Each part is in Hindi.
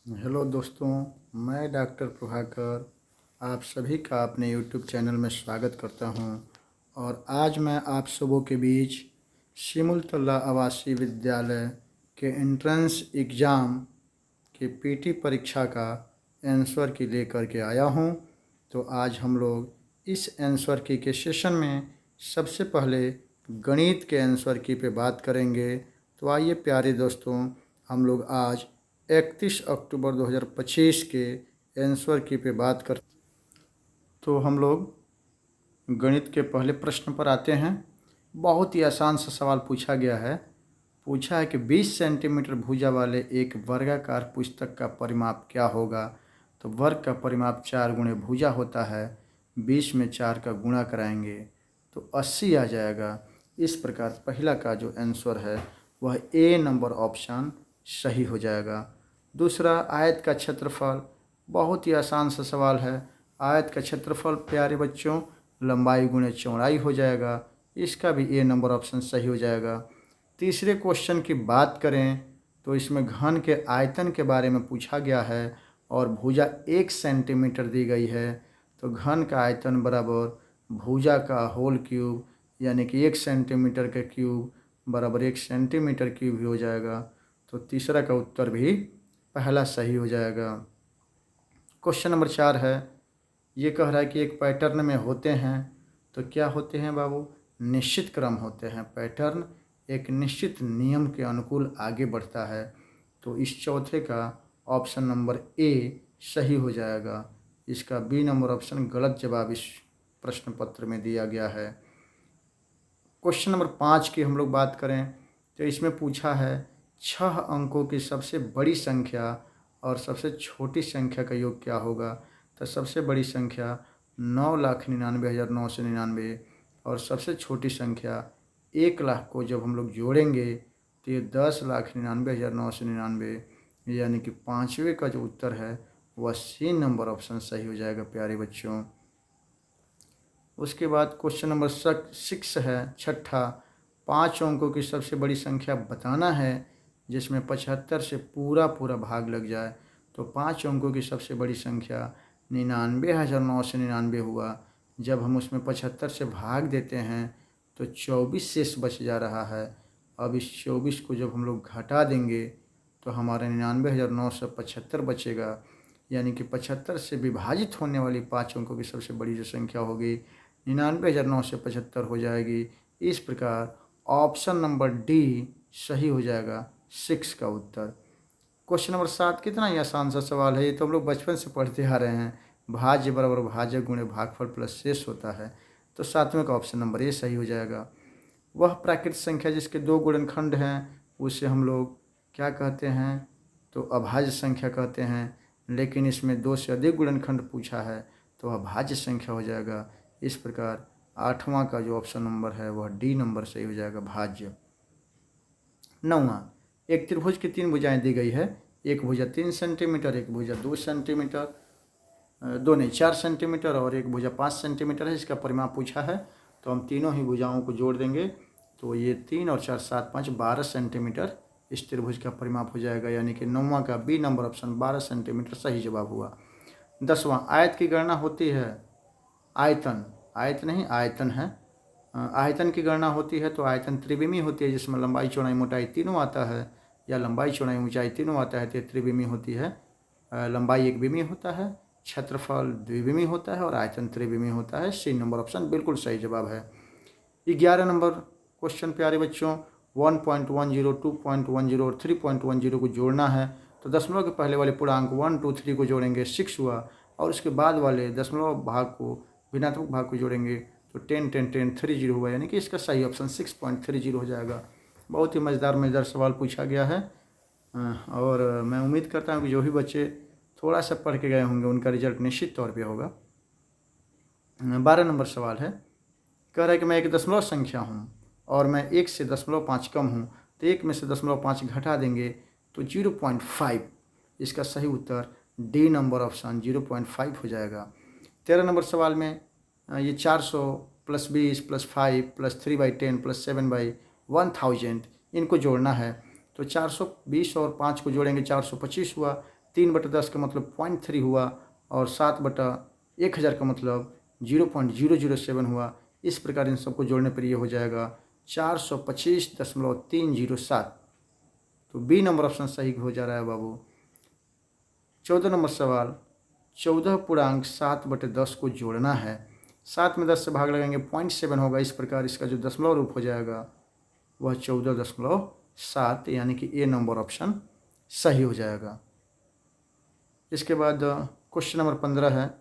हेलो दोस्तों, मैं डॉक्टर प्रभाकर आप सभी का अपने यूट्यूब चैनल में स्वागत करता हूं। और आज मैं आप सबों के बीच सिमुलतला आवासीय विद्यालय के एंट्रेंस एग्ज़ाम के पीटी परीक्षा का आंसर की लेकर के आया हूं। तो आज हम लोग इस आंसर की के सेशन में सबसे पहले गणित के आंसर की पे बात करेंगे। तो आइए प्यारे दोस्तों, हम लोग आज 31 अक्टूबर 2025 के आंसर की पे बात कर। तो हम लोग गणित के पहले प्रश्न पर आते हैं। बहुत ही आसान सा सवाल पूछा गया है। पूछा है कि 20 सेंटीमीटर भुजा वाले एक वर्गाकार पुस्तक का परिमाप क्या होगा। तो वर्ग का परिमाप 4 गुणे भुजा होता है। 20 में 4 का गुणा कराएंगे तो 80 आ जाएगा। इस प्रकार पहला का जो आंसर है वह ए नंबर ऑप्शन सही हो जाएगा। दूसरा, आयत का क्षेत्रफल। बहुत ही आसान सा सवाल है। आयत का क्षेत्रफल प्यारे बच्चों लंबाई गुणे चौड़ाई हो जाएगा। इसका भी ए नंबर ऑप्शन सही हो जाएगा। तीसरे क्वेश्चन की बात करें तो इसमें घन के आयतन के बारे में पूछा गया है और भुजा 1 सेंटीमीटर दी गई है। तो घन का आयतन बराबर भुजा का होल क्यूब यानी कि 1 सेंटीमीटर का क्यूब बराबर 1 सेंटीमीटर क्यूब भी हो जाएगा। तो तीसरा का उत्तर भी पहला सही हो जाएगा। क्वेश्चन नंबर 4 है। ये कह रहा है कि एक पैटर्न में होते हैं तो क्या होते हैं बाबू? निश्चित क्रम होते हैं। पैटर्न एक निश्चित नियम के अनुकूल आगे बढ़ता है। तो इस चौथे का ऑप्शन नंबर ए सही हो जाएगा। इसका बी नंबर ऑप्शन गलत जवाब इस प्रश्न पत्र में दिया गया है। क्वेश्चन नंबर 5 की हम लोग बात करें तो इसमें पूछा है 6 अंकों की सबसे बड़ी संख्या और सबसे छोटी संख्या का योग क्या होगा। तो सबसे बड़ी संख्या 9,99,999 और सबसे छोटी संख्या 1,00,000 को जब हम लोग जोड़ेंगे तो ये 10,99,999 यानी कि पाँचवें का जो उत्तर है वह सी नंबर ऑप्शन सही हो जाएगा प्यारे बच्चों। उसके बाद क्वेश्चन नंबर 6 है, छठा। 5 अंकों की सबसे बड़ी संख्या बताना है जिसमें 75 से पूरा भाग लग जाए। तो 5 अंकों की सबसे बड़ी संख्या 99,999 हुआ। जब हम उसमें 75 से भाग देते हैं तो 24 शेष बच जा रहा है। अब इस 24 को जब हम लोग घटा देंगे तो हमारा 99,975 बचेगा। यानी कि 75 से विभाजित होने वाली 5 अंकों की सबसे बड़ी जो संख्या होगी 99,975 हो जाएगी। इस प्रकार ऑप्शन नंबर डी सही हो जाएगा 6 का उत्तर। क्वेश्चन नंबर 7 कितना ही आसान सा सवाल है। ये तो हम लोग बचपन से पढ़ते आ रहे हैं। भाज्य बराबर भाजक गुणे भागफल प्लस शेष होता है। तो 7वें का ऑप्शन नंबर ए सही हो जाएगा। वह प्राकृतिक संख्या जिसके 2 गुणनखंड हैं उसे हम लोग क्या कहते हैं? तो अभाज्य संख्या कहते हैं। लेकिन इसमें 2 से अधिक गुणनखंड पूछा है तो अभाज्य संख्या हो जाएगा। इस प्रकार 8वां का जो ऑप्शन नंबर है वह डी नंबर सही हो जाएगा, भाज्य। 9वां, एक त्रिभुज की 3 भुजाएं दी गई है। एक भुजा 3 सेंटीमीटर, एक भुजा 2 सेंटीमीटर, दो नहीं 4 सेंटीमीटर और एक भुजा 5 सेंटीमीटर है। इसका परिमाप पूछा है तो हम तीनों ही भुजाओं को जोड़ देंगे तो ये 3 और 4 7 5 12 सेंटीमीटर इस त्रिभुज का परिमाप हो जाएगा। यानी कि 9वां का बी नंबर ऑप्शन 12 सेंटीमीटर सही जवाब हुआ। 10वां, आयत की गणना होती है। आयतन, आयत नहीं आयतन है। आयतन की गणना होती है तो आयतन त्रिविमी होती है जिसमें लंबाई चौड़ाई मोटाई तीनों आता है, या लंबाई चौड़ाई ऊंचाई तीनों आता है तो त्रिविमी होती है। लंबाई एक विमी होता है, क्षेत्रफल द्विविमी होता है और आयतन त्रिविमी होता है। सी नंबर ऑप्शन बिल्कुल सही जवाब है। 11 नंबर क्वेश्चन प्यारे बच्चों, 1.10, 2.10 और 3.10 को जोड़ना है। तो दशमलव के पहले वाले पूर्णांक 1 2 3 को जोड़ेंगे 6 हुआ, और उसके बाद वाले दशमलव भाग को भिन्नात्मक भाग को जोड़ेंगे तो 10 10 10 30 हुआ। यानी कि इसका सही ऑप्शन 6.30 हो जाएगा। बहुत ही मज़ेदार मज़ेदार सवाल पूछा गया है। और मैं उम्मीद करता हूँ कि जो भी बच्चे थोड़ा सा पढ़ के गए होंगे उनका रिजल्ट निश्चित तौर पे होगा। 12 नंबर सवाल है। कह रहा है कि मैं एक दशमलव संख्या हूँ और मैं 1 से 0.5 कम हूँ तो 1 में से 0.5 घटा देंगे तो 0.5। इसका सही उत्तर डी नंबर ऑप्शन 0.5 हो जाएगा। 13 नंबर सवाल में ये 400 + 20 + 5 + 3/10 + 7/1000 इनको जोड़ना है। तो 420 और 5 को जोड़ेंगे 425 हुआ, 3/10 का मतलब 0.3 हुआ, और 7/1000 का मतलब 0.007 हुआ। इस प्रकार इन सबको जोड़ने पर ये हो जाएगा 425.307। तो बी नंबर ऑप्शन सही हो जा रहा है बाबू। 14 नंबर सवाल, 14.7/10 को जोड़ना है। 7 में 10 से भाग लगाएंगे 0.7 होगा। इस प्रकार इसका जो दशमलव रूप हो जाएगा वह 14.7, यानी कि ए नंबर ऑप्शन सही हो जाएगा। इसके बाद क्वेश्चन नंबर 15 है,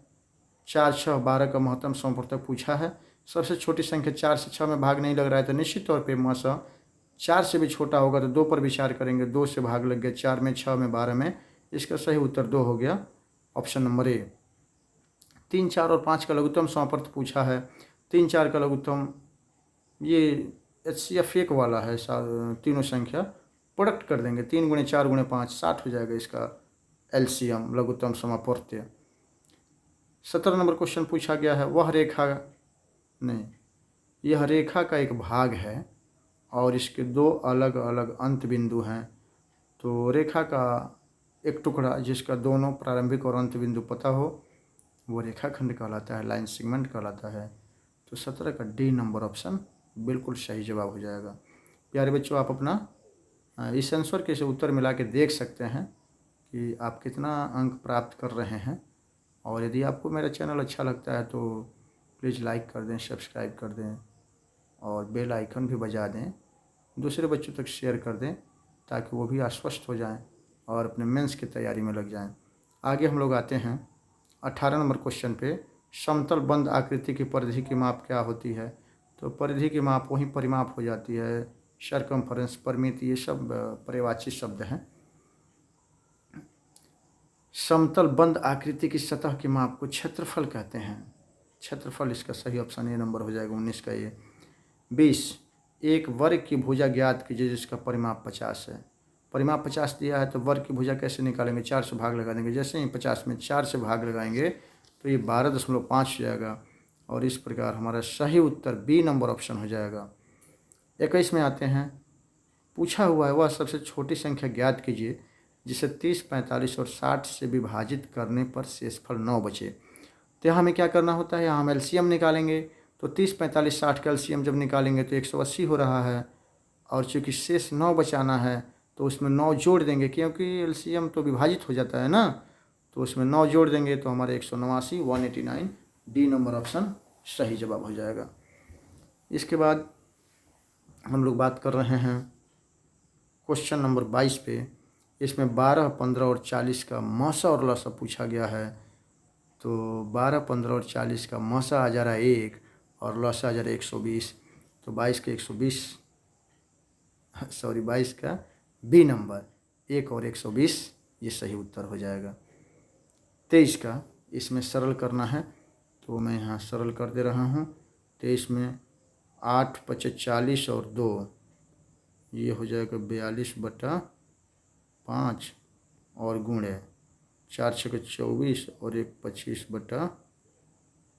4, 6, 12 का महत्तम समवर्तक पूछा है। सबसे छोटी संख्या 4 से 6 में भाग नहीं लग रहा है, तो निश्चित तौर पे मसा 4 से भी छोटा होगा, तो 2 पर विचार करेंगे। 2 से भाग लग गया 4 में, 6 में, 12 में। इसका सही उत्तर 2 हो गया, ऑप्शन नंबर ए। 3, 4 और 5 का लघुत्तम समवर्तक पूछा है। 3, 4 का लघुत्तम ये HCF एक वाला है। तीनों संख्या प्रोडक्ट कर देंगे, 3 × 4 × 5 60 हो जाएगा इसका LCM, लघुत्तम समापर्त्य। 17 नंबर क्वेश्चन पूछा गया है, वह रेखा नहीं, यह रेखा का एक भाग है और इसके 2 अलग अलग अंत बिंदु हैं। तो रेखा का एक टुकड़ा जिसका दोनों प्रारंभिक और अंत बिंदु पता हो वो रेखाखंड कहलाता है, लाइन सेगमेंट कहलाता है। तो 17 का डी नंबर ऑप्शन बिल्कुल सही जवाब हो जाएगा। प्यारे बच्चों, आप अपना इस आंसर के से उत्तर मिला के देख सकते हैं कि आप कितना अंक प्राप्त कर रहे हैं। और यदि आपको मेरा चैनल अच्छा लगता है तो प्लीज़ लाइक कर दें, सब्सक्राइब कर दें और बेल आइकन भी बजा दें। दूसरे बच्चों तक शेयर कर दें ताकि वो भी आश्वस्त हो जाएं और अपने मेंस की तैयारी में लग जाएं। आगे हम लोग आते हैं 18 नंबर क्वेश्चन पे। समतल बंद आकृति की परिधि की माप क्या होती है? तो परिधि की माप वही परिमाप हो जाती है, सरकमफ्रेंस, परिमिति, ये सब पर्यायवाची शब्द हैं। समतल बंद आकृति की सतह की माप को क्षेत्रफल कहते हैं। क्षेत्रफल इसका सही ऑप्शन ए नंबर हो जाएगा, 19 का ये। 20, एक वर्ग की भुजा ज्ञात कीजिए जिसका परिमाप 50 है। परिमाप 50 दिया है तो वर्ग की भुजा कैसे निकालेंगे? 4 से भाग लगा देंगे। जैसे ही 50 में 4 से भाग लगाएंगे तो ये 12.5 हो जाएगा और इस प्रकार हमारा सही उत्तर बी नंबर ऑप्शन हो जाएगा। 21 में आते हैं, पूछा हुआ है वह सबसे छोटी संख्या ज्ञात कीजिए जिसे 30, 45 और 60 से विभाजित करने पर शेषफल 9 बचे। तो यहाँ हमें क्या करना होता है, यहाँ हम LCM निकालेंगे। तो 30, 45, 60 का LCM जब निकालेंगे तो 180 हो रहा है और चूँकि शेष 9 बचाना है तो उसमें 9 जोड़ देंगे, क्योंकि LCM तो विभाजित हो जाता है ना, तो उसमें 9 जोड़ देंगे तो हमारे 189, 189, डी नंबर ऑप्शन सही जवाब हो जाएगा। इसके बाद हम लोग बात कर रहे हैं क्वेश्चन नंबर 22 पे। इसमें 12, 15 और 40 का मसा और लसा पूछा गया है। तो 12, 15 और 40 का मसा आ जा रहा है 1 और लसा आ जा रहा है 120। तो 22 का 22 का बी नंबर 1 और 120 ये सही उत्तर हो जाएगा। 23 का इसमें सरल करना है तो मैं यहाँ सरल कर दे रहा हूँ। 23 में 8, 25, 40 और 2 ये हो जाएगा 42/5 और गुणे 4, 6 के 24 और 1, 25 बटा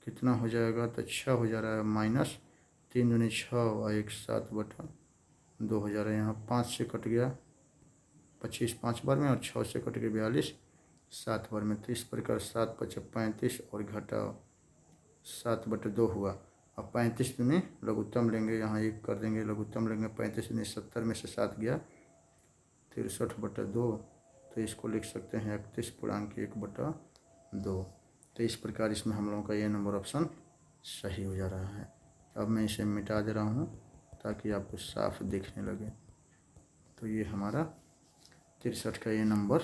कितना हो जाएगा, तो 6 हो जा रहा है, माइनस 3 दूनी 6 और 1 7/2 हो जा रहा है। यहाँ 5 से कट गया 25 5 बार में और 6 से कट गया 42 7 बार में। तो इस प्रकार 7, 5, 35 और घटाओ 7/2 हुआ। अब 35 दूनी लघुत्तम लेंगे, यहाँ 1 कर देंगे, लघुत्तम लेंगे 35 दूनी 70 में से 7 गया 63/2। तो इसको लिख सकते हैं 31.1/2। तो इस प्रकार इसमें हम लोगों का ये नंबर ऑप्शन सही हो जा रहा है। अब मैं इसे मिटा दे रहा हूँ ताकि आपको साफ दिखने लगे। तो ये हमारा 63 का ये नंबर,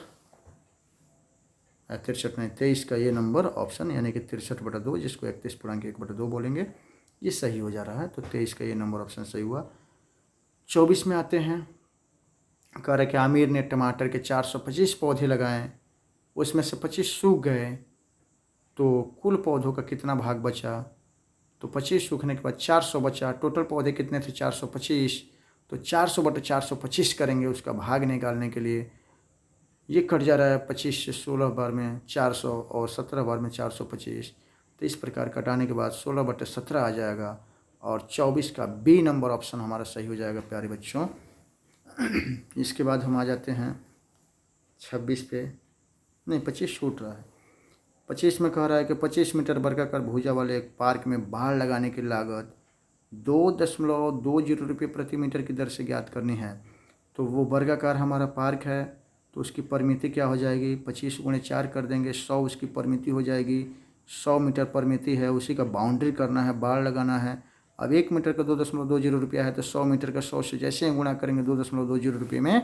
63 नहीं 23 का ये नंबर ऑप्शन यानी कि 63/2, जिसको 31.1/2 बोलेंगे, ये सही हो जा रहा है। तो 23 का ये नंबर ऑप्शन सही हुआ। 24 में आते हैं, कह रहे कि आमिर ने टमाटर के 425 पौधे लगाए, उसमें से 25 सूख गए, तो कुल पौधों का कितना भाग बचा? तो 25 सूखने के बाद 400 बचा। टोटल पौधे कितने थे? 425। तो 400/425 करेंगे उसका भाग निकालने के लिए। ये कट जा रहा है 25 से 16 बार में 400 और 17 बार में 425। तो इस प्रकार कटाने के बाद 16/17 आ जाएगा और 24 का बी नंबर ऑप्शन हमारा सही हो जाएगा प्यारे बच्चों। इसके बाद हम आ जाते हैं 26 पे। नहीं 25 छूट रहा है। 25 में कह रहा है कि 25 मीटर वर्गाकार भुजा वाले एक पार्क में बाड़ लगाने की लागत 2.20 रुपये प्रति मीटर की दर से ज्ञात करनी है। तो वो वर्गाकार हमारा पार्क है, तो उसकी परिमिति क्या हो जाएगी, 25 गुणे 4 कर देंगे, 100 उसकी परिमिति हो जाएगी। 100 मीटर परिमिति है, उसी का बाउंड्री करना है, बाड़ लगाना है। अब 1 मीटर का 2.20 रुपया है, तो 100 मीटर का 100 से जैसे ही गुणा करेंगे 2.20 रुपये में,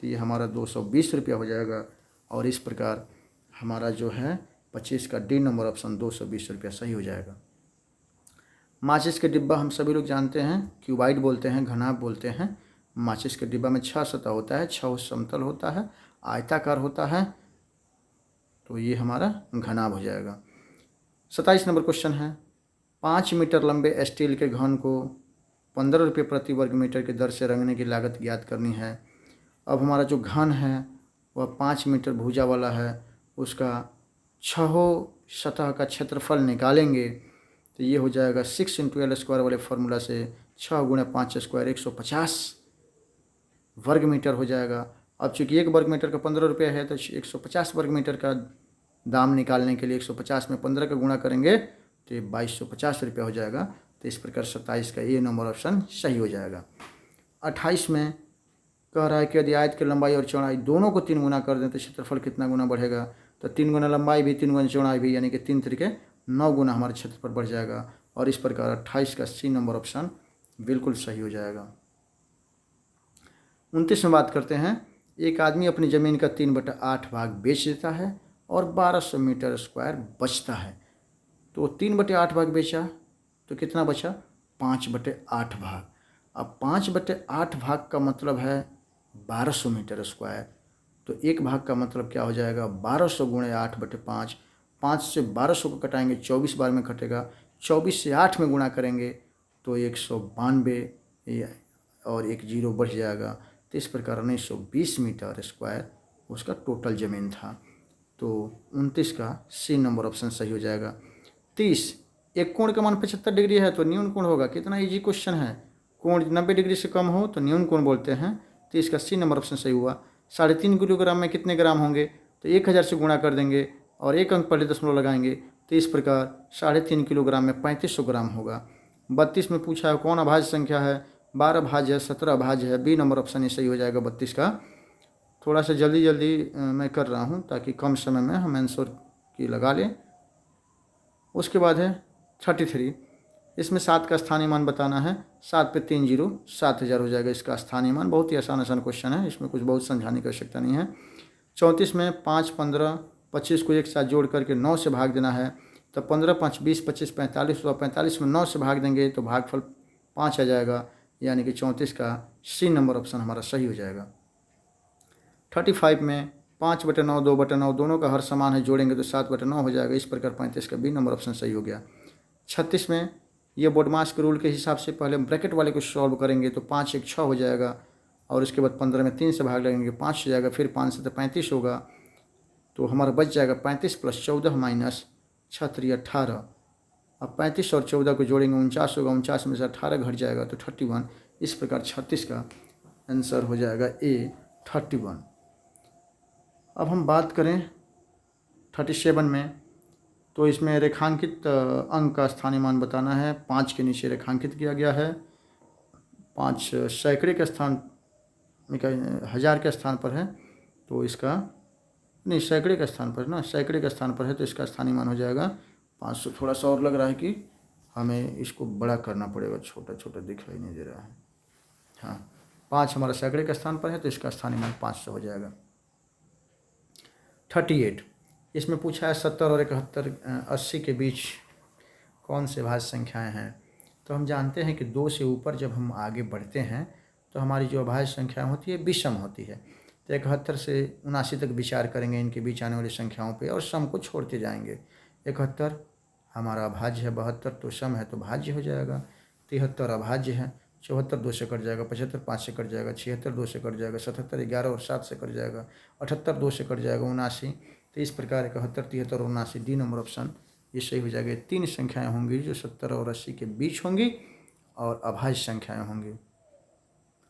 तो ये हमारा 220 रुपया हो जाएगा। और इस प्रकार हमारा जो है 25 का डी नंबर ऑप्शन 220 रुपया सही हो जाएगा। माचिस के डिब्बा हम सभी लोग जानते हैं, क्यूबाइड बोलते हैं, घनाभ बोलते हैं। माचिस के डिब्बा में 6 सतह होता है, 6 समतल होता है, आयताकार होता है, तो ये हमारा घनाभ हो जाएगा। 27 नंबर क्वेश्चन है, 5 मीटर लंबे स्टील के घन को 15 रुपये प्रति वर्ग मीटर की दर से रंगने की लागत ज्ञात करनी है। अब हमारा जो घन है वह 5 मीटर भुजा वाला है, उसका 6 सतह का क्षेत्रफल निकालेंगे, तो ये हो जाएगा 6 × L² वाले फार्मूला से 6 × 5 स्क्वायर 150 वर्ग मीटर हो जाएगा। अब चूँकि 1 वर्ग मीटर का 15 रुपये है, तो 150 वर्ग मीटर का दाम निकालने के लिए 150 में 15 का गुणा करेंगे, तो ये 2250 रुपया हो जाएगा। तो इस प्रकार 27 का ए नंबर ऑप्शन सही हो जाएगा। 28 में कह रहा है कि यदि आयत की लंबाई और चौड़ाई दोनों को 3 गुना कर दें तो क्षेत्रफल कितना गुना बढ़ेगा। तो 3 गुना लंबाई भी 3 गुना चौड़ाई भी, यानी कि 3 तरीके 9 गुना हमारे क्षेत्रफल बढ़ जाएगा। और इस प्रकार 28 का सी नंबर ऑप्शन बिल्कुल सही हो जाएगा। 29 में बात करते हैं, एक आदमी अपनी ज़मीन का 3/8 भाग बेच देता है और 1200 मीटर स्क्वायर बचता है। तो 3/8 भाग बेचा तो कितना बचा, 5/8 भाग। अब 5/8 भाग का मतलब है 1200 मीटर स्क्वायर, तो एक भाग का मतलब क्या हो जाएगा, 1200 गुणे 8/5। 5 से 1200 को कटाएंगे, 24 बार में कटेगा। 24 से 8 में गुणा करेंगे तो 192 और एक जीरो बढ़ जाएगा। तो इस प्रकार 1920 मीटर स्क्वायर उसका टोटल ज़मीन था। तो 29 का सी नंबर ऑप्शन सही हो जाएगा। 30, एक कोण का मान 75 डिग्री है तो न्यून कोण होगा। कितना इजी क्वेश्चन है, कोण 90 डिग्री से कम हो तो न्यून कोण बोलते हैं। तो इसका सी नंबर ऑप्शन सही हुआ। 3.5 किलोग्राम में कितने ग्राम होंगे, तो 1000 से गुणा कर देंगे और एक अंक पहले दशमलव लगाएंगे, तो इस प्रकार 3.5 किलोग्राम में 3500 ग्राम होगा। 32 में पूछा है कौन अभाज्य संख्या है, 12 भाज्य है, 17 अभाज्य है। बी नंबर ऑप्शन ये सही हो जाएगा 32 का। थोड़ा सा जल्दी मैं कर रहा हूँ ताकि कम समय में हम आंसर की लगा लें। उसके बाद है 33, इसमें 7 का स्थानीय मान बताना है। 7 पे 3 जीरो 7000 हो जाएगा इसका स्थानीय मान। बहुत ही आसान क्वेश्चन है, इसमें कुछ बहुत समझाने की आवश्यकता नहीं है। 34 में 5, 15, 25 को एक साथ जोड़ करके 9 से भाग देना है। तो 15, 5, 20, 25, 45 हुआ। 45 में 9 से भाग देंगे तो भागफल 5 आ जाएगा, यानी कि 34 का सी नंबर ऑप्शन हमारा सही हो जाएगा। 35 में 5/9, 2/9 दोनों का हर समान है, जोड़ेंगे तो 7/9 हो जाएगा। इस प्रकार 35 का बी नंबर ऑप्शन सही हो गया। 36 में ये बोडमास के रूल के हिसाब से पहले ब्रैकेट वाले को सॉल्व करेंगे तो 5 1 6 हो जाएगा, और उसके बाद 15 में 3 से भाग लगेंगे 5 हो जाएगा, फिर 5 से तो 35 होगा, तो हमारा बच जाएगा 35 + 14 माइनस 6 3 18। अब 35 और 14 को जोड़ेंगे 49 होगा, 49 में से 18 घट जाएगा तो 31। इस प्रकार 36 का आंसर हो जाएगा ए 31। अब हम बात करें 37 में, तो इसमें रेखांकित अंक का स्थानीय मान बताना है। 5 के नीचे रेखांकित किया गया है। 5 सैकड़े के स्थान में, 1000 के स्थान पर है, तो इसका नहीं, सैकड़े के स्थान पर ना, सैकड़े के स्थान पर है, तो इसका स्थानीय मान हो जाएगा 500। थोड़ा सा और लग रहा है कि हमें इसको बड़ा करना पड़ेगा, छोटा छोटा दिखाई नहीं दे रहा है। हाँ, 5 हमारा सैकड़े के स्थान पर है, तो इसका स्थानीय मान 500 हो जाएगा। 38, इसमें पूछा है 70 और 71 80 के बीच कौन से भाज्य संख्याएं हैं। तो हम जानते हैं कि 2 से ऊपर जब हम आगे बढ़ते हैं तो हमारी जो अभाज्य संख्याएं होती है विषम होती है। तो 71 से 79 तक विचार करेंगे इनके बीच आने वाली संख्याओं पे और सम को छोड़ते जाएंगे। 71 हमारा अभाज्य है, 72 तो सम है तो भाज्य हो जाएगा, 73 अभाज्य है, 74 2 से कट जाएगा, 75 5 से कट जाएगा, 76 2 से कट जाएगा, 77 11 और 7 से कट जाएगा, 78 2 से कट जाएगा, 79। तो इस प्रकार 71 73 और 79 डी नंबर ऑप्शन ये सही हो जाएगा। 3 संख्याएँ होंगी जो 70 और 80 के बीच होंगी और अभाज्य संख्याएँ होंगी।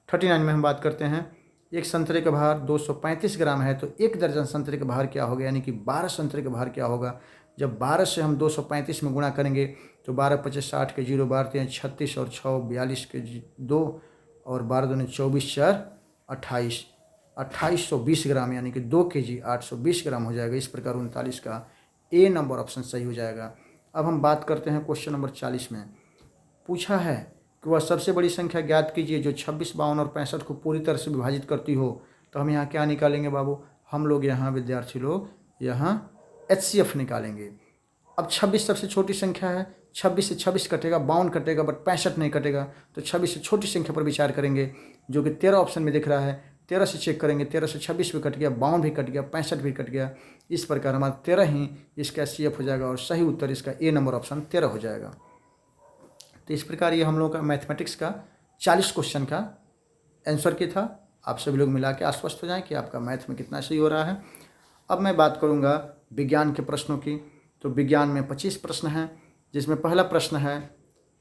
39 में हम बात करते हैं, एक संतरे का भार 235 ग्राम है, तो 1 दर्जन संतरे का भार क्या होगा, यानी कि 12 संतरे का भार क्या होगा। जब 12 से हम 235 में गुणा करेंगे तो 12 पच्चीस 60 के 0 बारते हैं 36 और 6 42 के 2 और 12 दूनी 24 4 28 2820 ग्राम, यानी कि 2 kg 820 ग्राम हो जाएगा। इस प्रकार 39 का ए नंबर ऑप्शन सही हो जाएगा। अब हम बात करते हैं क्वेश्चन नंबर 40 में। पूछा है कि वह सबसे बड़ी संख्या ज्ञात कीजिए जो 26, 52 और 65 को पूरी तरह से विभाजित करती हो। तो हम यहाँ क्या निकालेंगे बाबू, हम लोग यहाँ विद्यार्थी लोग यहाँ HCF निकालेंगे। अब 26 सबसे छोटी संख्या है, 26 से 26 कटेगा, 52 कटेगा, बट 65 नहीं कटेगा। तो 26 से छोटी संख्या पर विचार करेंगे जो कि 13 ऑप्शन में दिख रहा है। 13 से चेक करेंगे, 13 से 26 भी कट गया, 52 भी कट गया, 65 भी कट गया। इस प्रकार हमारा 13 ही इसका HCF हो जाएगा और सही उत्तर इसका ए नंबर ऑप्शन 13 हो जाएगा। तो इस प्रकार ये हम लोग का मैथमेटिक्स का 40 क्वेश्चन का आंसर की था। आप सभी लोग मिला के आश्वस्त हो जाएं कि आपका मैथ में कितना सही हो रहा है। अब मैं बात करूंगा विज्ञान के प्रश्नों की। तो विज्ञान में 25 प्रश्न हैं, जिसमें पहला प्रश्न है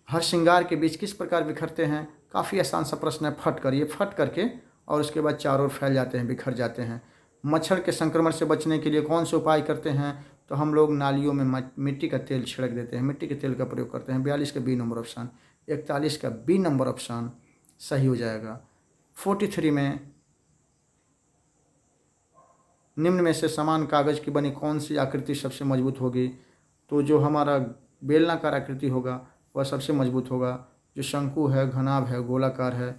हर श्रृंगार के बीच किस प्रकार बिखरते हैं। काफ़ी आसान सा प्रश्न है, फट कर, ये फट करके और उसके बाद चारों ओर फैल जाते हैं, बिखर जाते हैं। मच्छर के संक्रमण से बचने के लिए कौन से उपाय करते हैं। तो हम लोग नालियों में मिट्टी का तेल छिड़क देते हैं, मिट्टी के तेल का प्रयोग करते हैं। 42 का बी नंबर ऑप्शन, 41 का बी नंबर ऑप्शन सही हो जाएगा। 43 में निम्न में से समान कागज की बनी कौन सी आकृति सबसे मजबूत होगी। तो जो हमारा बेलनाकार आकृति होगा वह सबसे मजबूत होगा। जो शंकु है, घनाभ है, गोलाकार है,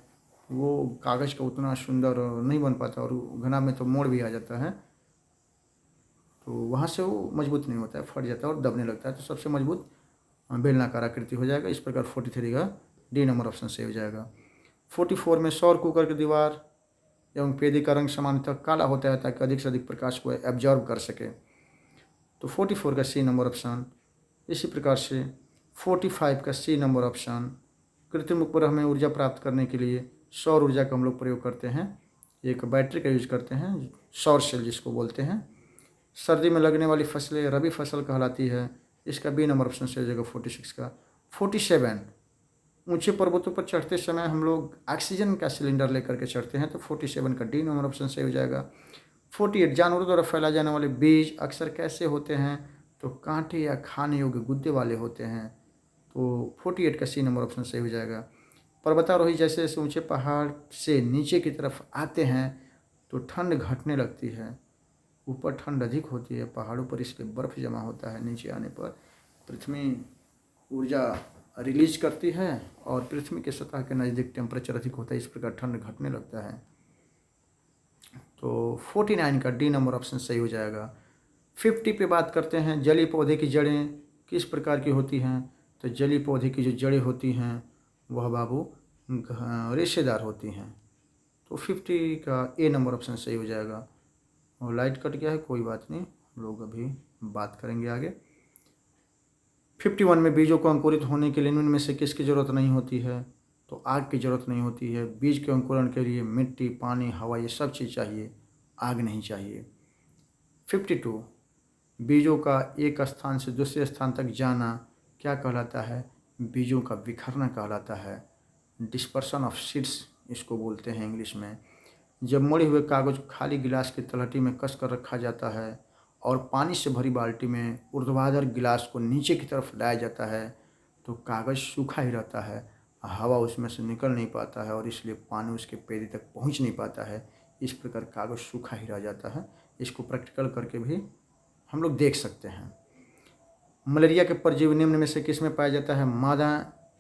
वो कागज़ का उतना सुंदर नहीं बन पाता और घनाभ में तो मोड़ भी आ जाता है, तो वहाँ से वो मजबूत नहीं होता है, फट जाता है और दबने लगता है। तो सबसे मजबूत बेलनाकार आकृति हो जाएगा। इस प्रकार 43 का डी नंबर ऑप्शन सही हो जाएगा। 44 में सौर कुकर की दीवार एवं पेदी का रंग सामान्यतः काला होता है ताकि अधिक से अधिक प्रकाश को एब्जॉर्ब कर सके। तो 44 का सी नंबर ऑप्शन। इसी प्रकार से 45 का सी नंबर ऑप्शन। कृत्रिम उपग्रह में ऊर्जा प्राप्त करने के लिए सौर ऊर्जा का हम लोग प्रयोग करते हैं, एक बैटरी का यूज करते हैं, सौर सेल जिसको बोलते हैं। सर्दी में लगने वाली फसलें रबी फसल कहलाती है। इसका बी नंबर ऑप्शन सही हो जाएगा 46 का। 47 ऊंचे पर्वतों पर चढ़ते समय हम लोग ऑक्सीजन का सिलेंडर लेकर के चढ़ते हैं, तो 47 का डी नंबर ऑप्शन सही हो जाएगा। 48 जानवरों द्वारा फैलाए जाने वाले बीज अक्सर कैसे होते हैं। तो कांटे या खाने योग्य गुद्दे वाले होते हैं, तो 48 का सी नंबर ऑप्शन सही हो जाएगा। पर्वतारोही जैसे जैसे ऊंचे पहाड़ से नीचे की तरफ आते हैं तो ठंड घटने लगती है। ऊपर ठंड अधिक होती है पहाड़ों पर, इसलिए बर्फ़ जमा होता है। नीचे आने पर पृथ्वी ऊर्जा रिलीज करती है और पृथ्वी के सतह के नज़दीक टेम्परेचर अधिक होता है, इस प्रकार ठंड घटने लगता है। तो 49 का डी नंबर ऑप्शन सही हो जाएगा। 50 पे बात करते हैं जलीय पौधे की जड़ें किस प्रकार की होती हैं। तो जलीय पौधे की जो जड़ें होती हैं वह बाबू रेशेदार होती हैं। तो 50 का ए नंबर ऑप्शन सही हो जाएगा। और लाइट कट गया है, कोई बात नहीं, हम लोग अभी बात करेंगे आगे। 51 में बीजों को अंकुरित होने के लिए निम्न में से किसकी ज़रूरत नहीं होती है। तो आग की ज़रूरत नहीं होती है। बीज के अंकुरण के लिए मिट्टी, पानी, हवा ये सब चीज़ चाहिए, आग नहीं चाहिए। 52 बीजों का एक स्थान से दूसरे स्थान तक जाना क्या कहलाता है। बीजों का बिखरना कहलाता है। डिस्पर्सन ऑफ सीड्स इसको बोलते हैं इंग्लिश में। जब मुड़े हुए कागज़ को खाली गिलास की तलहटी में कस कर रखा जाता है और पानी से भरी बाल्टी में ऊर्ध्वाधर गिलास को नीचे की तरफ लाया जाता है तो कागज़ सूखा ही रहता है, हवा उसमें से निकल नहीं पाता है और इसलिए पानी उसके पेड़ी तक पहुंच नहीं पाता है। इस प्रकार कागज़ सूखा ही रह जाता है। इसको प्रैक्टिकल करके भी हम लोग देख सकते हैं। मलेरिया के परजीवी निम्न में से किस में पाया जाता है। मादा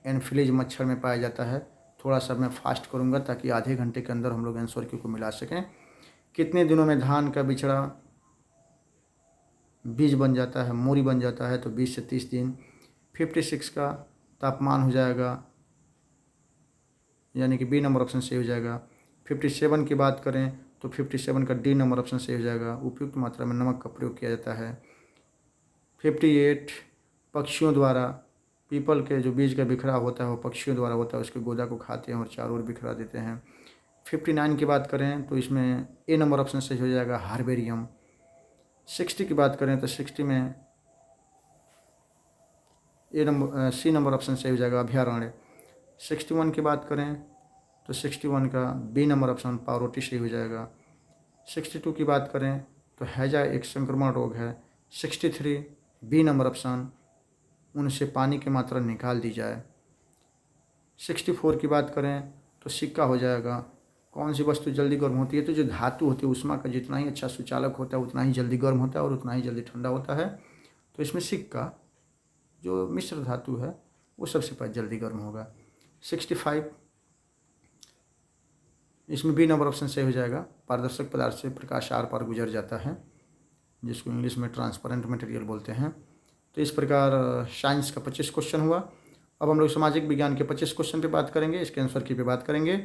एनफिलीज मच्छर में पाया जाता है। थोड़ा सा मैं फास्ट करूंगा ताकि आधे घंटे के अंदर हम लोग आंसर को मिला सकें। कितने दिनों में धान का बिछड़ा बीज बन जाता है, मोरी बन जाता है। तो 20 से 30 दिन। 56 का तापमान हो जाएगा, यानी कि बी नंबर ऑप्शन सही हो जाएगा। 57 की बात करें तो 57 का डी नंबर ऑप्शन सही हो जाएगा। उपयुक्त मात्रा में नमक का प्रयोग किया जाता है। 58 पक्षियों द्वारा, पीपल के जो बीज का बिखराव होता है वो पक्षियों द्वारा होता है, उसके गोदा को खाते हैं और चारों ओर बिखरा देते हैं। 59 की बात करें तो इसमें ए नंबर ऑप्शन सही हो जाएगा, हार्बेरियम। 60 की बात करें तो 60 में सी नंबर ऑप्शन सही हो जाएगा, अभयारण्य। 61 की बात करें तो 61 का बी नंबर ऑप्शन पावरोटी सही हो जाएगा। 62 की बात करें तो हैजा एक संक्रमण रोग है। 63 बी नंबर ऑप्शन, उनसे पानी की मात्रा निकाल दी जाए। 64 की बात करें तो सिक्का हो जाएगा। कौन सी वस्तु जल्दी गर्म होती है? तो जो धातु होती है उष्मा का जितना ही अच्छा सुचालक होता है उतना ही जल्दी गर्म होता है और उतना ही जल्दी ठंडा होता है। तो इसमें सिक्का जो मिश्र धातु है वो सबसे पहले जल्दी गर्म होगा। 65 इसमें बी नंबर ऑप्शन सही हो जाएगा। पारदर्शक पदार्थ से प्रकाश आर पार गुजर जाता है, जिसको इंग्लिश में ट्रांसपेरेंट मटेरियल बोलते हैं। तो इस प्रकार साइंस का 25 क्वेश्चन हुआ। अब हम लोग सामाजिक विज्ञान के 25 क्वेश्चन पे बात करेंगे, इसके आंसर की पे बात करेंगे।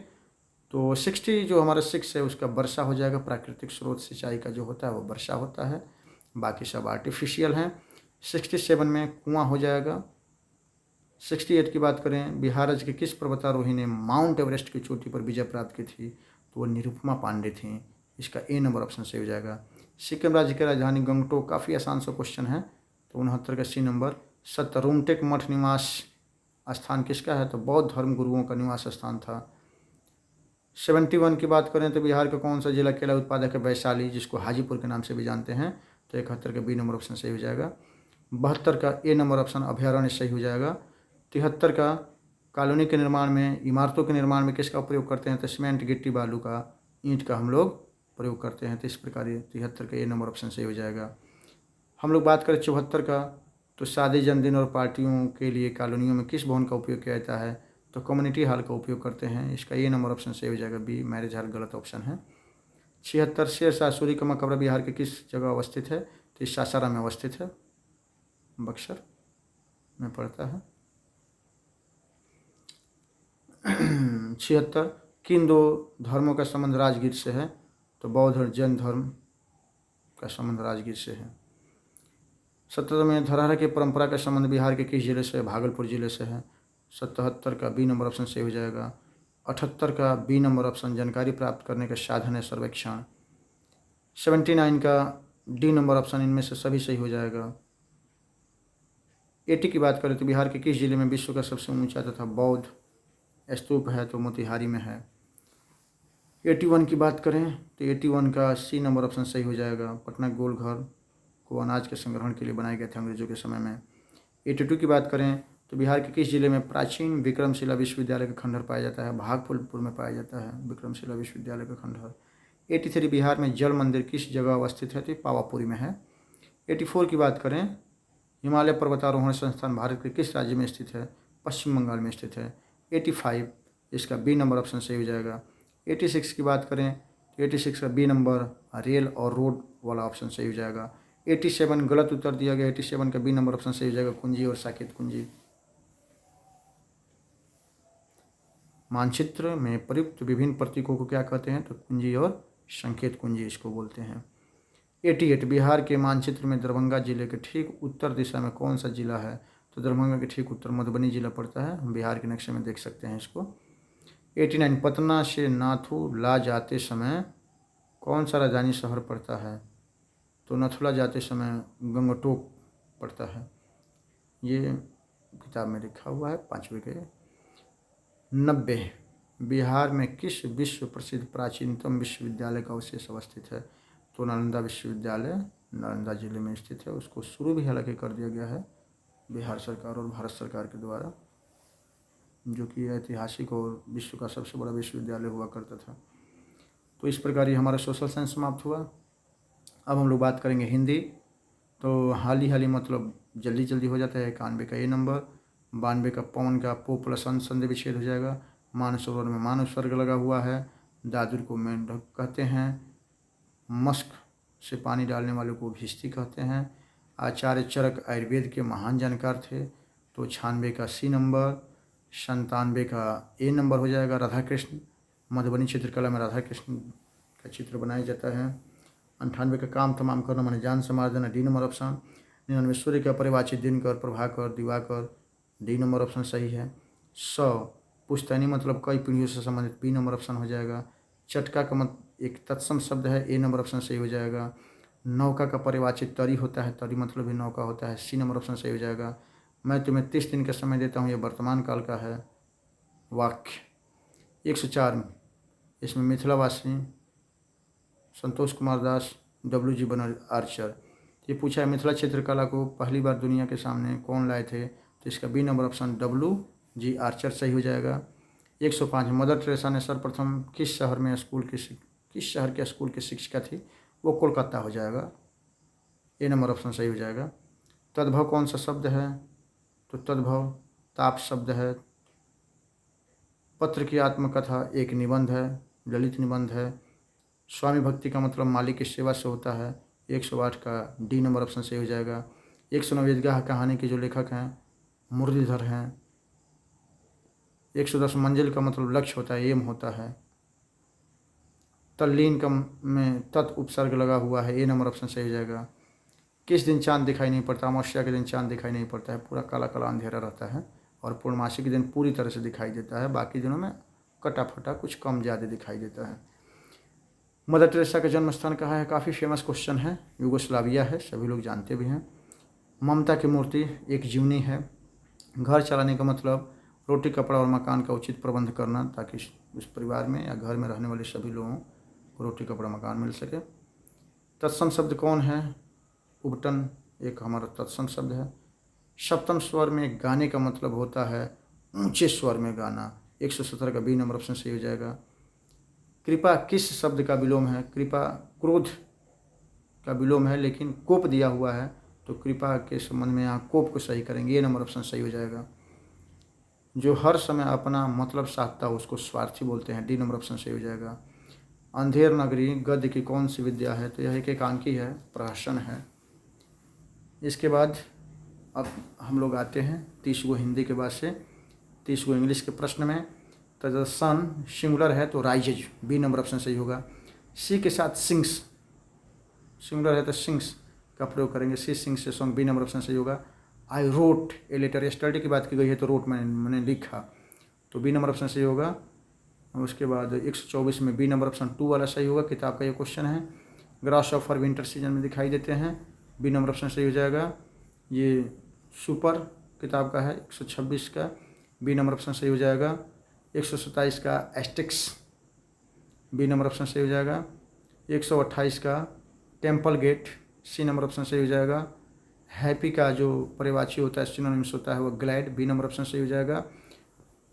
तो 60 जो हमारा 6 है उसका वर्षा हो जाएगा। प्राकृतिक स्रोत सिंचाई का जो होता है वो वर्षा होता है, बाकी सब आर्टिफिशियल हैं। 67 में कुआं हो जाएगा। 68 की बात करें, बिहार राज्य के किस पर्वतारोही ने माउंट एवरेस्ट की चोटी पर विजय प्राप्त की थी? तो वो निरुपमा पांडे थी। इसका ए नंबर ऑप्शन सही हो जाएगा। सिक्किम राज्य की राजधानी गंगटोक, काफ़ी आसान सा क्वेश्चन है। तो 69 का सी नंबर। सतरूमटेक मठ निवास स्थान किसका है? तो बौद्ध धर्म गुरुओं का निवास स्थान था। 71 की बात करें तो बिहार का कौन सा जिला केला उत्पादक है? वैशाली, जिसको हाजीपुर के नाम से भी जानते हैं। तो 71 का बी नंबर ऑप्शन सही हो जाएगा। 72 का ए नंबर ऑप्शन अभयारण्य सही हो जाएगा। 73 का कॉलोनी के निर्माण में, इमारतों के निर्माण में किसका प्रयोग करते हैं? तो सीमेंट, गिट्टी, बालू का, ईंट का हम लोग प्रयोग करते हैं। तो इस प्रकार 73 का ए नंबर ऑप्शन सही हो जाएगा। हम लोग बात करें 74 का, तो शादी, जन्मदिन और पार्टियों के लिए कॉलोनियों में किस भवन का उपयोग किया जाता है? तो कम्युनिटी हॉल का उपयोग करते हैं। इसका ए नंबर ऑप्शन सही हो जाएगा। बी मैरिज हॉल गलत ऑप्शन है। 76 शेरशाह सूरी का मकबरा बिहार के किस जगह अवस्थित है? तो इस सासाराम में अवस्थित है, बक्सर में पड़ता है। 76 किन दो धर्मों का संबंध राजगीर से है? तो बौद्ध और जैन धर्म का संबंध राजगीर से है। 77 में धरहरा की परंपरा का संबंध बिहार के किस जिले से है? भागलपुर जिले से है। 77 का बी नंबर ऑप्शन सही हो जाएगा। 78 का बी नंबर ऑप्शन जानकारी प्राप्त करने का साधन है सर्वेक्षण। 79 का डी नंबर ऑप्शन, इनमें से सभी सही हो जाएगा। 80 की बात करें तो बिहार के किस जिले में विश्व का सबसे ऊंचा तथा बौद्ध स्तूप है? तो मोतिहारी में है। 81 की बात करें तो 81 का सी नंबर ऑप्शन सही हो जाएगा। पटना गोल घर को अनाज के संग्रहण के लिए बनाए गए थे अंग्रेजों के समय में। 82 की बात करें तो बिहार के किस जिले में प्राचीन विक्रमशिला विश्वविद्यालय का खंडहर पाया जाता है? भागलपुर में पाया जाता है विक्रमशिला विश्वविद्यालय का खंडहर। 83 बिहार में जल मंदिर किस जगह अवस्थित है? तो पावापुरी में है। 84 की बात करें, हिमालय पर्वतारोहण संस्थान भारत के किस राज्य में स्थित है? पश्चिम बंगाल में स्थित है। 85 इसका बी नंबर ऑप्शन सही हो जाएगा। 86 की बात करें तो 86 का बी नंबर रेल और रोड वाला ऑप्शन सही हो जाएगा। 87 गलत उत्तर दिया गया। 87 का बी नंबर ऑप्शन सही हो जाएगा। कुंजी और साकेत कुंजी। मानचित्र में प्रयुक्त विभिन्न प्रतीकों को क्या कहते हैं? तो कुंजी और संकेत कुंजी इसको बोलते हैं। 88 बिहार के मानचित्र में दरभंगा जिले के ठीक उत्तर दिशा में कौन सा जिला है? तो दरभंगा के ठीक उत्तर मधुबनी जिला पड़ता है। हम बिहार के नक्शे में देख सकते हैं इसको। 89 पटना से नाथुला जाते समय कौन सा राजधानी शहर पड़ता है? तो नाथुला जाते समय गंगटोक पड़ता है। ये किताब में लिखा हुआ है 5वें के। 90 बिहार में किस विश्व प्रसिद्ध प्राचीनतम विश्वविद्यालय का अवशेष अवस्थित है? तो नालंदा विश्वविद्यालय नालंदा जिले में स्थित है। उसको शुरू भी हालांकि कर दिया गया है बिहार सरकार और भारत सरकार के द्वारा, जो कि ऐतिहासिक और विश्व का सबसे बड़ा विश्वविद्यालय हुआ करता था। तो इस प्रकार ये हमारा सोशल साइंस समाप्त हुआ। अब हम लोग बात करेंगे हिंदी। तो हाल ही मतलब जल्दी जल्दी हो जाता है। 91 का ए नंबर। 92 का पवन का पो प्लस अंश संधि विच्छेद हो जाएगा। मानसरोवर में मानव स्वर्ग लगा हुआ है। दादुर को मेंढक कहते हैं। मस्क से पानी डालने वालों को भिस्ती कहते हैं। आचार्य चरक आयुर्वेद के महान जानकार थे। तो 96 का सी नंबर। 97 का ए नंबर हो जाएगा। राधा कृष्ण, मधुबनी चित्रकला में राधा कृष्ण का चित्र बनाया जाता है। 98 का काम तमाम करना माने जान से मार देना, डी नंबर ऑप्शन। 99 सूर्य का परिवाचित दिनकर, प्रभाकर, दिवाकर, डी नंबर ऑप्शन सही है। 100 पुश्तैनी मतलब कई पीढ़ियों से संबंधित, बी नंबर ऑप्शन हो जाएगा। चटका का मत एक तत्सम शब्द है, ए नंबर ऑप्शन सही हो जाएगा। नौका का परिवाचित तरी होता है, तरी मतलब भी नौका होता है, सी नंबर ऑप्शन सही हो जाएगा। मैं तुम्हें 30 दिन का समय देता हूँ, यह वर्तमान काल का है वाक्य। 104 इसमें मिथिलावासी संतोष कुमार दास, WG बनर्जी आर्चर। ये पूछा है मिथिला चित्रकला को पहली बार दुनिया के सामने कौन लाए थे, तो इसका B number option WG archer सही हो जाएगा। 105 मदर टेरेसा ने सर्वप्रथम किस शहर के स्कूल की शिक्षिका थी, वो कोलकाता हो जाएगा। ए नंबर ऑप्शन सही हो जाएगा। तद्भव कौन सा शब्द है, तो तद्भव ताप शब्द है। पत्र की आत्मकथा एक निबंध है, ललित निबंध है। स्वामी भक्ति का मतलब मालिक की सेवा से होता है। 108 का डी नंबर ऑप्शन सही हो जाएगा। 109 ईदगाह कहानी के जो लेखक हैं मुरलीधर हैं। 110 मंजिल का मतलब लक्ष्य होता है, एम होता है। तल्लीन का में तत् उपसर्ग लगा हुआ है, ए नंबर ऑप्शन सही हो जाएगा। किस दिन चांद दिखाई नहीं पड़ता, अमावस्या के दिन चांद दिखाई नहीं पड़ता है, पूरा काला काला अंधेरा रहता है। और पूर्णमासी के दिन पूरी तरह से दिखाई देता है, बाकी दिनों में कटा फटा कुछ कम ज़्यादा दिखाई देता है। मदर टेरेसा का जन्म स्थान कहाँ है, काफ़ी फेमस क्वेश्चन है, यूगोस्लाविया है, सभी लोग जानते भी हैं। ममता की मूर्ति एक जीवनी है। घर चलाने का मतलब रोटी कपड़ा और मकान का उचित प्रबंध करना, ताकि उस परिवार में या घर में रहने वाले सभी लोगों को रोटी कपड़ा मकान मिल सके। तत्सम शब्द कौन है, उबटन एक हमारा तत्सम शब्द है। सप्तम स्वर में गाने का मतलब होता है ऊंचे स्वर में गाना। 117 का बी नंबर ऑप्शन सही हो जाएगा। कृपा किस शब्द का विलोम है, कृपा क्रोध का विलोम है, लेकिन कोप दिया हुआ है, तो कृपा के संबंध में यहाँ कोप को सही करेंगे, ये नंबर ऑप्शन सही हो जाएगा। जो हर समय अपना मतलब साधता है उसको स्वार्थी बोलते हैं, डी नंबर ऑप्शन सही हो जाएगा। अंधेर नगरी गद्य की कौन सी विद्या है, तो यह एक एकांकी है, प्रहसन है। इसके बाद अब हम लोग आते हैं 30 गो हिंदी के बाद से 30 गो इंग्लिश के प्रश्न में। तो द सन सिंगुलर है तो राइजेज, बी नंबर ऑप्शन सही होगा। सी के साथ सिंग्स, सिंगुलर है तो सिंग्स का प्रयोग करेंगे, सी सिंग्स से सॉन्ग, बी नंबर ऑप्शन सही होगा। I wrote a letter, study की बात की गई है तो रोट मैंने लिखा, तो बी नंबर ऑप्शन सही होगा। उसके बाद 124 में बी नंबर ऑप्शन 2 वाला सही होगा, किताब का ये क्वेश्चन है। ग्रास ऑफर विंटर सीजन में दिखाई देते हैं, बी नंबर ऑप्शन सही हो जाएगा। ये सुपर किताब का है 126 का, बी नंबर ऑप्शन सही हो जाएगा। 127 का एस्टिक्स, बी नंबर ऑप्शन सही हो जाएगा। 128 का temple gate, C number option सही हो जाएगा। हैप्पी का जो पर्यायवाची होता है, सिनोनिम्स होता है, वो ग्लैड, बी नंबर ऑप्शन सही हो जाएगा।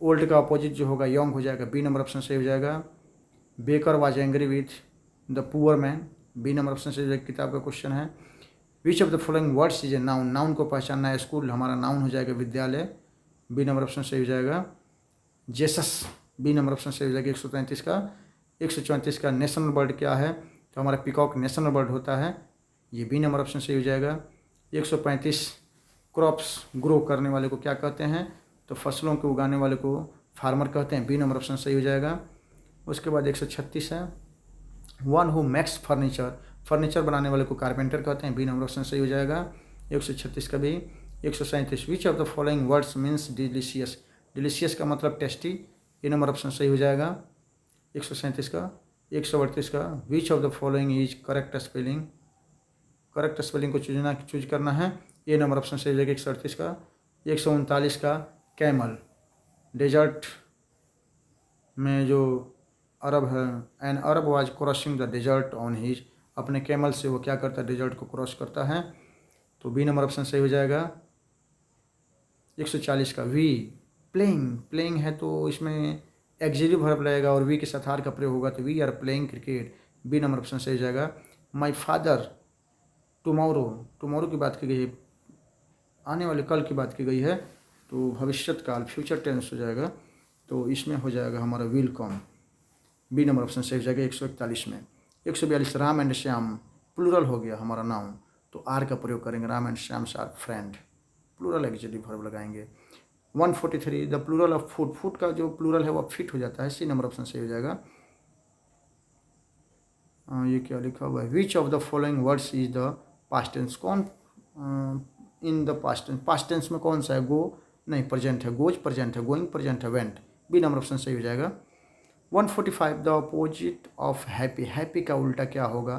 ओल्ड का अपोजिट जो होगा यंग हो जाएगा, बी नंबर ऑप्शन सही हो जाएगा। Baker was angry with the poor man, B number option सही हो जाएगा, किताब का क्वेश्चन है। Which of the following words is a noun, noun को पहचानना है, स्कूल हमारा नाउन हो जाएगा, विद्यालय, बी नंबर ऑप्शन सही हो जाएगा। जेसस, बी नंबर ऑप्शन सही हो जाएगा 133 का। 134 का नेशनल बर्ड क्या है, तो हमारा पिकॉक नेशनल बर्ड होता है, ये बी नंबर ऑप्शन सही हो जाएगा। 135 क्रॉप्स ग्रो करने वाले को क्या कहते हैं, तो फसलों को उगाने वाले को फार्मर कहते हैं, बी नंबर ऑप्शन सही हो जाएगा। उसके बाद 136 है one who makes furniture, furniture बनाने वाले को कारपेंटर कहते हैं, बी नंबर ऑप्शन सही हो जाएगा। 136 का भी। 137 विच of the following words means delicious, delicious का मतलब टेस्टी, ए नंबर ऑप्शन सही हो जाएगा। 137 का। 138 का विच of the following is correct spelling, correct spelling को चूज करना है, ए नंबर ऑप्शन सही हो जाएगा 138 का। 139 का कैमल, डेजर्ट में जो अरब है, an Arab was crossing the desert on his, अपने कैमल से वो क्या करता है, डेजर्ट को क्रॉस करता है, तो बी नंबर ऑप्शन सही हो जाएगा। 140 का वी, प्लेइंग, प्लेइंग है तो इसमें एक्सिलेटिव वर्ब लगेगा और वी के साथ आर का प्रयोग होगा, तो we are playing cricket, B number option सही हो जाएगा। माई फादर टुमारो, टुमारो की बात की गई है, आने वाले कल की बात की गई है, तो भविष्यत काल, फ्यूचर टेंस हो जाएगा, तो इसमें हो जाएगा हमारा will come, B number option सही हो जाएगा 141 में। 142 राम एंड श्याम, प्लूरल हो गया हमारा नाउन, तो आर का प्रयोग करेंगे, Ram and Shyam are friend, plural adjective verb लगाएंगे। 143 the plural of food, food का जो प्लूरल है वो फिट हो जाता है, सी नंबर ऑप्शन सही हो जाएगा। ये क्या लिखा हुआ है, which of the following words is the past tense, कौन इन द पास्ट टेंस में कौन सा है, गो नहीं, प्रेजेंट है, गोज प्रेजेंट है, गोइंग प्रेजेंट है, वेंट, बी नंबर ऑप्शन सही हो जाएगा। 145 the opposite of happy, happy का उल्टा क्या होगा,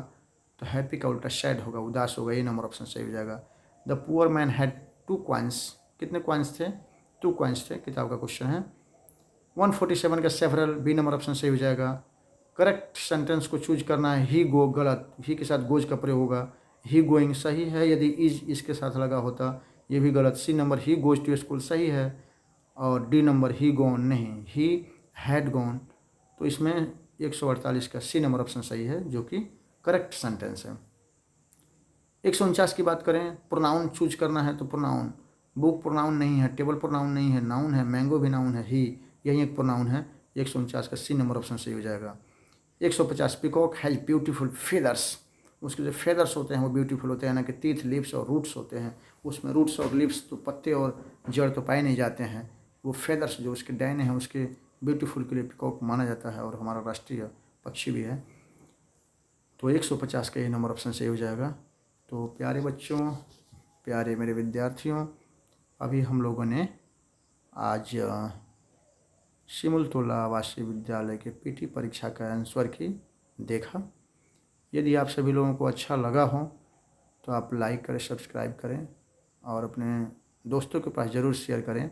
तो हैप्पी का उल्टा सैड होगा, उदास होगा, ये नंबर ऑप्शन सही हो जाएगा। The poor man had 2 coins, कितने कॉइन्स थे, 2 कॉइन्स थे, किताब का क्वेश्चन है। 147 का सेवरल, बी नंबर ऑप्शन सही हो जाएगा। करेक्ट सेंटेंस को चूज करना है, ही गो गलत, ही के साथ गोज का प्रयोग होगा। ही गोइंग सही है, यदि इज इसके साथ लगा होता ये भी गलत। सी नंबर ही गोज टू स्कूल सही है, और डी नंबर ही गॉन नहीं, ही हैड गॉन। तो इसमें 148 का सी नंबर ऑप्शन सही है, जो कि करेक्ट सेंटेंस है। 149 की बात करें, प्रोनाउन चूज करना है तो प्रोनाउन, बुक प्रोनाउन नहीं है, टेबल प्रोनाउन नहीं है, नाउन है, मैंगो भी नाउन है, ही यही एक प्रोनाउन है। 149 का सी नंबर ऑप्शन सही हो जाएगा। 150 पिकॉक हैज ब्यूटीफुल फेदर्स, उसके जो फेदर्स होते हैं वो ब्यूटीफुल होते हैं, ना कि टीथ, लिप्स और रूट्स होते हैं। उसमें रूट्स और लिप्स तो पत्ते और जड़ तो पाए नहीं जाते हैं, वो फेदर्स जो उसके डैने हैं उसके ब्यूटीफुल के लिए पिकॉक माना जाता है, और हमारा राष्ट्रीय पक्षी भी है। तो 150 का ये नंबर ऑप्शन सही हो जाएगा। तो प्यारे बच्चों, प्यारे मेरे विद्यार्थियों, अभी हम लोगों ने आज सिमुलतोला आवासीय विद्यालय के पीटी परीक्षा का आंसर की देखा। यदि आप सभी लोगों को अच्छा लगा हो तो आप लाइक करें, सब्सक्राइब करें और अपने दोस्तों के पास ज़रूर शेयर करें,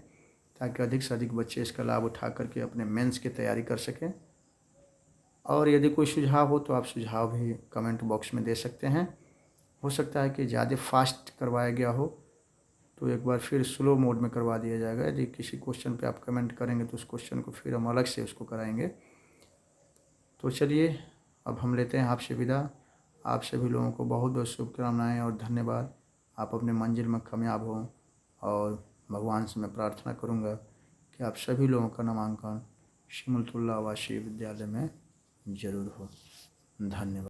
ताकि अधिक से अधिक बच्चे इसका लाभ उठा करके अपने मेंस की तैयारी कर सकें। और यदि कोई सुझाव हो तो आप सुझाव भी कमेंट बॉक्स में दे सकते हैं। हो सकता है कि ज़्यादा फास्ट करवाया गया हो तो एक बार फिर स्लो मोड में करवा दिया जाएगा। यदि किसी क्वेश्चन पे आप कमेंट करेंगे तो उस क्वेश्चन को फिर हम अलग से उसको कराएंगे। तो चलिए अब हम लेते हैं आपसे विदा। आप सभी लोगों को बहुत बहुत शुभकामनाएं और धन्यवाद। आप अपने मंजिल में कामयाब हों, और भगवान से मैं प्रार्थना करूंगा कि आप सभी लोगों का नामांकन सिमुलतुल्लाह आवासीय विद्यालय में ज़रूर हो। धन्यवाद।